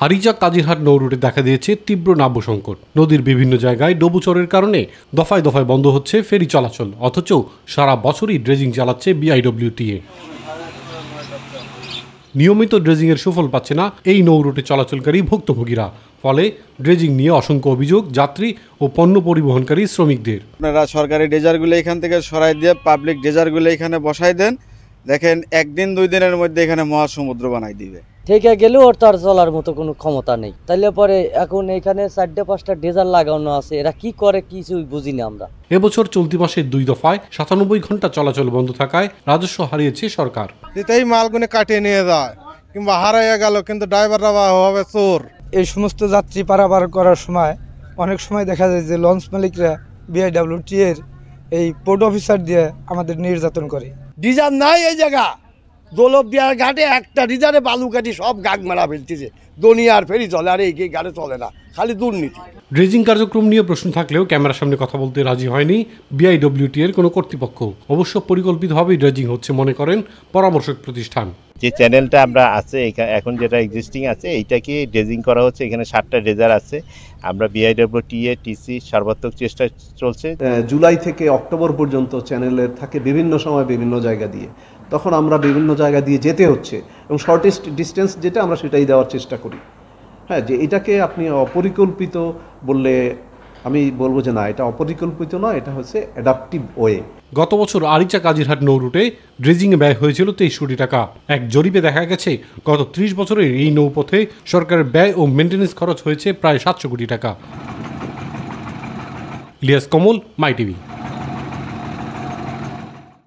আরিচা কাজিরহাট নৌ রুটে দেখা দিয়েছে তীব্র নাব্য সংকট। নদীর বিভিন্ন জায়গায় ডোবুচরের কারণে দফায় দফায় বন্ধ হচ্ছে ফেরি চলাচল, অথচ সারা বছরই ড্রেজিং চালাচ্ছে বিআইডব্লিউটিএ। নিয়মিত ড্রেজিংয়ের সুফল পাচ্ছে না এই নৌ রুটে চলাচলকারী ভুক্তভোগীরা। ফলে ড্রেজিং নিয়ে অসংখ্য অভিযোগ যাত্রী ও পণ্য পরিবহনকারী শ্রমিকদের। আপনারা সরকারি ড্রেজারগুলো এখান থেকে সরাই দিয়ে পাবলিক ড্রেজারগুলো এখানে বসাই দেন, দেখেন একদিন দুই দিনের মধ্যে এখানে মহাসমুদ্র বানাই দিবে। থেকে গেলেও ওর তো আর চলার মতো কোনো ক্ষমতা নেই। তাইলে পরে এখন এখানে 4-5টা ড্রেজার লাগানো আছে, এরা কি করে কিছুই বুঝি না আমরা। এবছর চলতি মাসের 2 দফায় 97 ঘন্টা চলাচল বন্ধ থাকায় রাজস্ব হারিয়েছে সরকার। যেটাই মালগুলো কাটিয়ে নিয়ে যায় কিংবা হারাইয়া গেল, কিন্তু ড্রাইভাররা হবে চোর। এই সমস্ত যাত্রী পারাপার করার সময় অনেক সময় দেখা যায় যে লঞ্চ মালিকরা বিআইডব্লিউটিএর এই পোর্ট অফিসার দিয়ে আমাদের নির্যাতন করে। ডিজার নাই এই জায়গা, দোলবিয়ার ঘাটে একটা ডিজারে বালু কাটি সব গাগ মারা ফেলতেছে। দুনিয়ার ফেরি চলে, আর এই ঘাটে চলে না, খালি দুর্নীতি। ড্রেজিং কার্যক্রম নিয়ে প্রশ্ন থাকলেও ক্যামেরার সামনে কথা বলতে রাজি হয়নি বিআইডব্লিউটিএর কোনো কর্তৃপক্ষ। অবশ্য পরিকল্পিতভাবেই ড্রেজিং হচ্ছে মনে করেন পরামর্শক প্রতিষ্ঠান। যে চ্যানেলটা আমরা আছে এখন যেটা এক্সিস্টিং আছে এইটাকে ড্রেজিং করা হচ্ছে। এখানে 7টা ড্রেজার আছে। আমরা বিআইডব্লিউটিএ টিসি সর্বাত্মক চেষ্টা চলছে। জুলাই থেকে অক্টোবর পর্যন্ত চ্যানেলের থাকে বিভিন্ন সময় বিভিন্ন জায়গা দিয়ে, তখন আমরা বিভিন্ন জায়গা দিয়ে যেতে হচ্ছে এবং শর্টেস্ট ডিস্টেন্স যেটা আমরা সেটাই দেওয়ার চেষ্টা করি। হ্যাঁ, যে এটাকে আপনি অপরিকল্পিত বললে আমি বলবো যে না, এটা অপরিকল্পিত নয়, এটা হচ্ছে অ্যাডাপটিভ ওয়ে। গত বছর আরিচা কাজিরহাট নৌ রুটে ড্রেজিংয়ে ব্যয় হয়েছিল 23 কোটি টাকা। এক জরিপে দেখা গেছে গত 30 বছরের এই নৌপথে সরকারের ব্যয় ও মেনটেন্যান্স খরচ হয়েছে প্রায় 700 কোটি টাকা। ইলিয়াস কমল, মাই টিভি।